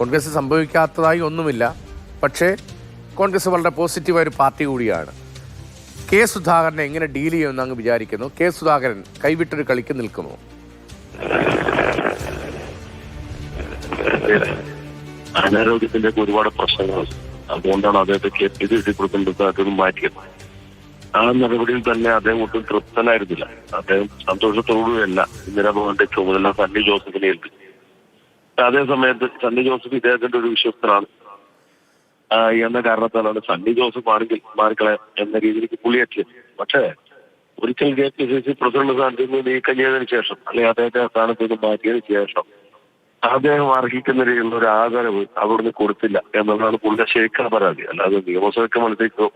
കോൺഗ്രസ് സംഭവിക്കാത്തതായി ഒന്നുമില്ല. പക്ഷേ കോൺഗ്രസ് വളരെ പോസിറ്റീവായ ഒരു പാർട്ടി കൂടിയാണ്. കെ സുധാകരനെ എങ്ങനെ ഡീൽ ചെയ്യുമെന്ന് അങ്ങ് വിചാരിക്കുന്നു? കെ സുധാകരൻ കൈവിട്ടൊരു കളിക്ക് നിൽക്കുമോ? അനാരോഗ്യത്തിന്റെ ഒരുപാട് പ്രശ്നങ്ങളുണ്ട്. അതുകൊണ്ടാണ് അദ്ദേഹത്തെ KPCC പ്രസിഡന്റ് മാറ്റിയത്. ആ നടപടിയിൽ തന്നെ അദ്ദേഹം ഒട്ടും തൃപ്തനായിരുന്നില്ല. അദ്ദേഹം സന്തോഷത്തോടുകയല്ല ഇന്ദിരാഭവന്റെ ചുമതല സണ്ണി ജോസഫിനെ ഏൽപ്പിച്ചു. അതേ സമയത്ത് സണ്ണി ജോസഫ് ഇദ്ദേഹത്തിന്റെ ഒരു വിശ്വസ്തനാണ് എന്ന കാരണത്താലാണ് സണ്ണി ജോസഫ് ആണെങ്കിൽ മാറിക്കളയാം എന്ന രീതിയിലേക്ക് പുള്ളിയെത്തിയത്. പക്ഷേ ഒരിക്കൽ KPCC പ്രസിഡന്റ് സ്ഥാനത്ത് നിന്ന് നീക്കം ചെയ്തതിനു ശേഷം, അല്ലെങ്കിൽ അദ്ദേഹത്തെ സ്ഥാനത്ത് നിന്ന് മാറ്റിയതിനു ശേഷം അദ്ദേഹം അർഹിക്കുന്ന രീതിയിലുള്ള ഒരു ആദരവ് അവിടുന്ന് കൊടുത്തില്ല എന്നുള്ളതാണ് പുള്ളിയുടെ ശരിക്കുള്ള പരാതി. അല്ലാതെ നിയമസഭയ്ക്ക്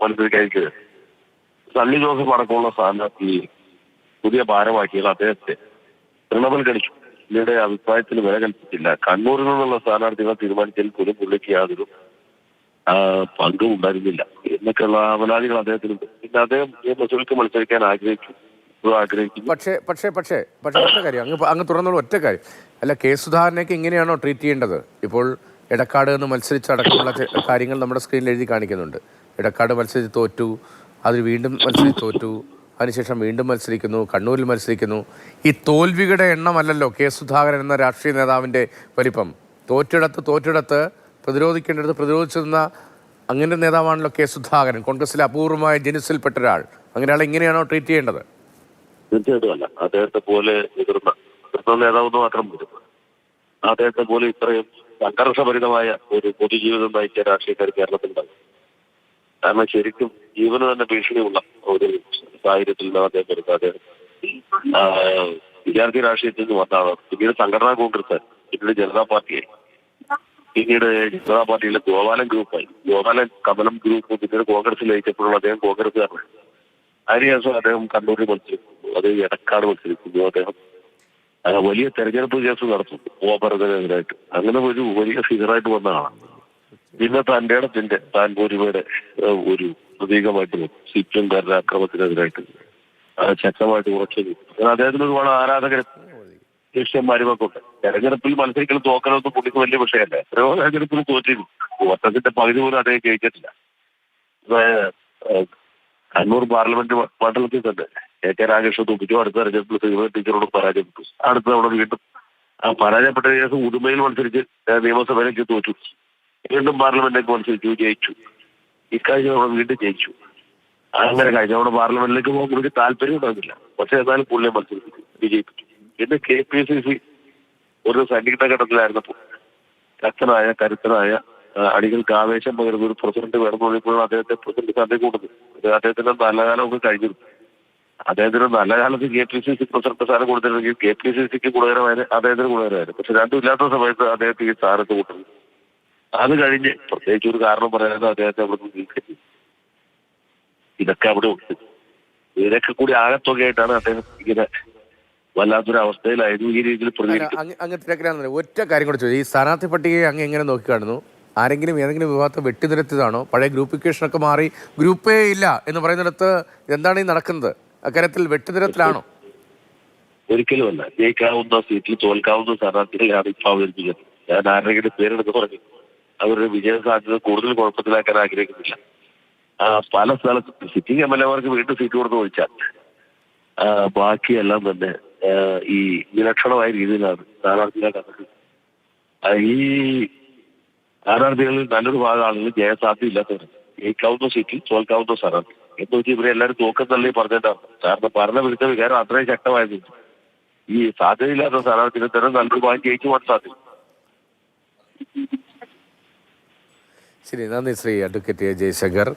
മത്സരിക്കാതിരിക്കുക. സണ്ണി ജോസഫ് അടക്കമുള്ള സ്ഥാനാർത്ഥി പുതിയ ഭാരവാഹികൾ അദ്ദേഹത്തെ തൃണവൽക്കരിച്ചു. പുള്ളിയുടെ അഭിപ്രായത്തിന് വില കൽപ്പിച്ചില്ല. കണ്ണൂരിൽ നിന്നുള്ള സ്ഥാനാർത്ഥികളെ തീരുമാനിച്ചതിൽ പോലും പുള്ളിക്ക് യാതൊരു പങ്കും ഉണ്ടായിരുന്നില്ല എന്നൊക്കെയുള്ള അവലാദികൾ അദ്ദേഹത്തിനുണ്ട്. പിന്നെ അദ്ദേഹം നിയമസഭയ്ക്ക് മത്സരിക്കാൻ ആഗ്രഹിക്കും. പക്ഷേ ഒറ്റ കാര്യം അങ്ങ് തുറന്നുള്ള ഒറ്റ കാര്യം അല്ല, കെ സുധാകരനൊക്കെ ഇങ്ങനെയാണോ ട്രീറ്റ് ചെയ്യേണ്ടത്? ഇപ്പോൾ എടക്കാട് നിന്ന് മത്സരിച്ചടക്കമുള്ള കാര്യങ്ങൾ നമ്മുടെ സ്ക്രീനിൽ എഴുതി കാണിക്കുന്നുണ്ട്. എടക്കാട് മത്സരിച്ച് തോറ്റു, അതിൽ വീണ്ടും മത്സരിച്ച് തോറ്റു, അതിനുശേഷം വീണ്ടും മത്സരിക്കുന്നു, കണ്ണൂരിൽ മത്സരിക്കുന്നു. ഈ തോൽവിയുടെ എണ്ണമല്ലല്ലോ കെ സുധാകരൻ എന്ന രാഷ്ട്രീയ നേതാവിൻ്റെ വലിപ്പം. തോറ്റിടത്ത് പ്രതിരോധിക്കേണ്ടത് പ്രതിരോധിച്ചിരുന്ന അങ്ങനെ നേതാവാണല്ലോ കെ സുധാകരൻ. കോൺഗ്രസിലെ അപൂർവമായ ജനുസിൽപ്പെട്ട ഒരാൾ. അങ്ങനെ ആളെ ഇങ്ങനെയാണോ ട്രീറ്റ് ചെയ്യേണ്ടത്? തീർച്ചയായിട്ടും അല്ല. അദ്ദേഹത്തെ പോലെ മുതിർന്ന നേതാവെന്ന് മാത്രം വരും. അദ്ദേഹത്തെ പോലെ ഇത്രയും സംഘർഷഭരിതമായ ഒരു പൊതുജീവിതം നയിച്ച രാഷ്ട്രീയക്കാർ കേരളത്തിലുണ്ടാകും. കാരണം ശരിക്കും ജീവന് തന്നെ ഭീഷണിയുള്ള ഒരു സാഹചര്യത്തിൽ നിന്നാണ് അദ്ദേഹം വരുന്നത്. അദ്ദേഹം വിദ്യാർത്ഥി രാഷ്ട്രീയത്തിൽ നിന്ന് വന്നതാണ്. പിന്നീട് സംഘടനാ കോൺഗ്രസ്, പിന്നീട് ജനതാ പാർട്ടിയായി, പിന്നീട് ജനതാ പാർട്ടിയിലെ ഗോപാലൻ ഗ്രൂപ്പായി, ഗോപാലൻ കമലം ഗ്രൂപ്പ് പിന്നീട് കോൺഗ്രസിൽ ലയിച്ചപ്പോഴുള്ള അദ്ദേഹം കോൺഗ്രസ്സുകാരനാണ്. അതിനുശേഷം അദ്ദേഹം കണ്ണൂരിൽ മത്സരിക്കുന്നു, അത് എടക്കാട് മത്സരിക്കുന്നു. അദ്ദേഹം വലിയ തെരഞ്ഞെടുപ്പ് കേസ് നടത്തുന്നു ഗോപരതനെതിരായിട്ട്. അങ്ങനെ ഒരു വലിയ ഫിഗറായിട്ട് വന്നതാണ്. പിന്നെ തന്റെ ഇടത്തിന്റെ താൻ പൂരിമയുടെ ഒരു പ്രതീകമായിട്ട് CPM-കാരുടെ അക്രമത്തിനെതിരായിട്ട് ശക്തമായിട്ട് ഉറച്ചു നിൽക്കും. അങ്ങനെ അദ്ദേഹത്തിന് ഒരുപാട് ആരാധകരും ശിഷ്യന്മാരും ഒക്കെ ഉണ്ട്. തെരഞ്ഞെടുപ്പിൽ മത്സരിക്കലും തോക്കലൊന്നും പുള്ളിക്ക് വലിയ വിഷയമല്ല. എത്രയോ തെരഞ്ഞെടുപ്പിൽ തോറ്റിരുന്നു. വട്ടത്തിന്റെ പകുതി പോലും അദ്ദേഹം ജയിച്ചിട്ടില്ല. കണ്ണൂർ പാർലമെന്റ് മണ്ഡലത്തിൽ തന്നെ AK രാഗേഷ് തോപ്പിച്ചു. അടുത്ത തെരഞ്ഞെടുപ്പിൽ ശ്രീമതി ടീച്ചറോട് പരാജയപ്പെട്ടു. അടുത്ത തവണ വീണ്ടും പരാജയപ്പെട്ട ശേഷം ഉടുമയിൽ മത്സരിച്ച് നിയമസഭയിലേക്ക് തോറ്റു. വീണ്ടും പാർലമെന്റിലേക്ക് മത്സരിച്ചു, ജയിച്ചു. ഇക്കഴിഞ്ഞ തവണ വീണ്ടും ജയിച്ചു. അങ്ങനെ കഴിഞ്ഞ തവണ പാർലമെന്റിലേക്ക് പോകാൻ പുള്ളിക്ക് താല്പര്യം ഉണ്ടാകുന്നില്ല. പക്ഷെ എന്നാലും പുള്ളിയെ മത്സരിപ്പിച്ചു, വിജയിപ്പിച്ചു. പിന്നെ KPCC ഒരു സന്നിഗ്ധ ഘട്ടത്തിലായിരുന്നപ്പോൾ ശക്തനായ കരുത്തനായ അണികൾക്ക് ആവേശം പകരുന്ന ഒരു പ്രസിഡന്റ് വേണമെന്നുള്ളപ്പോഴും അദ്ദേഹത്തെ പ്രസിഡന്റ് സ്ഥാനത്തേക്ക് കൊടുത്തു. അദ്ദേഹത്തിന്റെ നല്ല കാലമൊക്കെ കഴിഞ്ഞിരുന്നു. അദ്ദേഹത്തിന് നല്ല കാലത്ത് KPCC പ്രസിഡന്റ് സ്ഥാനം കൊടുത്തിരുന്നെങ്കിൽ KPCCക്ക് ഗുണകരമായത്, അദ്ദേഹത്തിന് ഗുണകരമായിരുന്നു. പക്ഷെ രണ്ടും ഇല്ലാത്ത സമയത്ത് അദ്ദേഹത്തെ ഈ സ്ഥാനത്ത് കൂട്ടുന്നു. അത് കഴിഞ്ഞ് പ്രത്യേകിച്ച് ഒരു കാരണം പറയാതെ അദ്ദേഹത്തെ അവിടെ നിന്ന് നീക്കി. ഇതൊക്കെ അവിടെ ഉണ്ട്. ഇതിനൊക്കെ കൂടി ആകത്തുകയായിട്ടാണ് അദ്ദേഹം ഇങ്ങനെ വല്ലാത്തൊരു അവസ്ഥയിലായിരുന്നു. ഈ രീതിയിൽ അങ്ങ് തിരക്കിലാണെന്ന് ഒറ്റ കാര്യം കൂടെ ചോദിച്ചു. ഈ സ്ഥാനാർത്ഥി പട്ടികയെ അങ്ങ് എങ്ങനെ നോക്കിക്കാണുന്നു? ആരെങ്കിലും ഏതെങ്കിലും വിഭാഗത്തെ വെട്ടിനിരത്തിയതാണോ? പഴയ ഗ്രൂപ്പിക്കേഷനൊക്കെ മാറി ഗ്രൂപ്പേ ഇല്ല എന്ന് പറയുന്നിടത്ത് എന്താണ് ഈ നടക്കുന്നത്? അക്കാര്യത്തിൽ വെട്ടിനിരത്തിലാണോ? ഒരിക്കലും അല്ല. ജയിക്കാവുന്ന സീറ്റിൽ തോൽക്കാവുന്ന സ്ഥാനാർത്ഥികളെയാണ് ഇപ്പൊ അവതരിപ്പിക്കുന്നത്. ഞാൻ ആരുടെങ്കിലും പേരെടുത്ത് പറഞ്ഞു അവരുടെ വിജയ സാധ്യത കൂടുതൽ കുഴപ്പത്തിലാക്കാൻ ആഗ്രഹിക്കുന്നില്ല. പല സ്ഥലത്ത് സിറ്റിംഗ് MLA-മാർക്ക് വീണ്ടും സീറ്റ് കൊടുത്ത് ഒഴിച്ചാൽ ബാക്കിയെല്ലാം തന്നെ ഈ വിലക്ഷണമായ രീതിയിലാണ് സ്ഥാനാർത്ഥികളെ കണ്ടത്. ഈ സ്ഥാനാർത്ഥികളിൽ നല്ലൊരു ഭാഗം ആളുകൾ ജയസാധ്യത ഇല്ലാത്തവരാണ്. ജയിക്കാവുന്ന സീറ്റിൽ തോൽക്കാവുന്ന സ്ഥാനാർത്ഥി എന്ന് വെച്ചാൽ ഇവരെ എല്ലാവരും തോക്കെന്നല്ലേ പറഞ്ഞിട്ടാണ്. കാരണം ഭരണവിരുദ്ധ വികാരം അത്രയും ശക്തമായിരുന്നു. ഈ സാധ്യതയില്ലാത്ത സ്ഥാനാർത്ഥികൾ തന്നെ നല്ലൊരു ഭാഗം ജയിച്ചു പോകാൻ സാധ്യത. ശരി, നന്ദി ശ്രീ അഡ്വക്കേറ്റ് ജയശങ്കർ.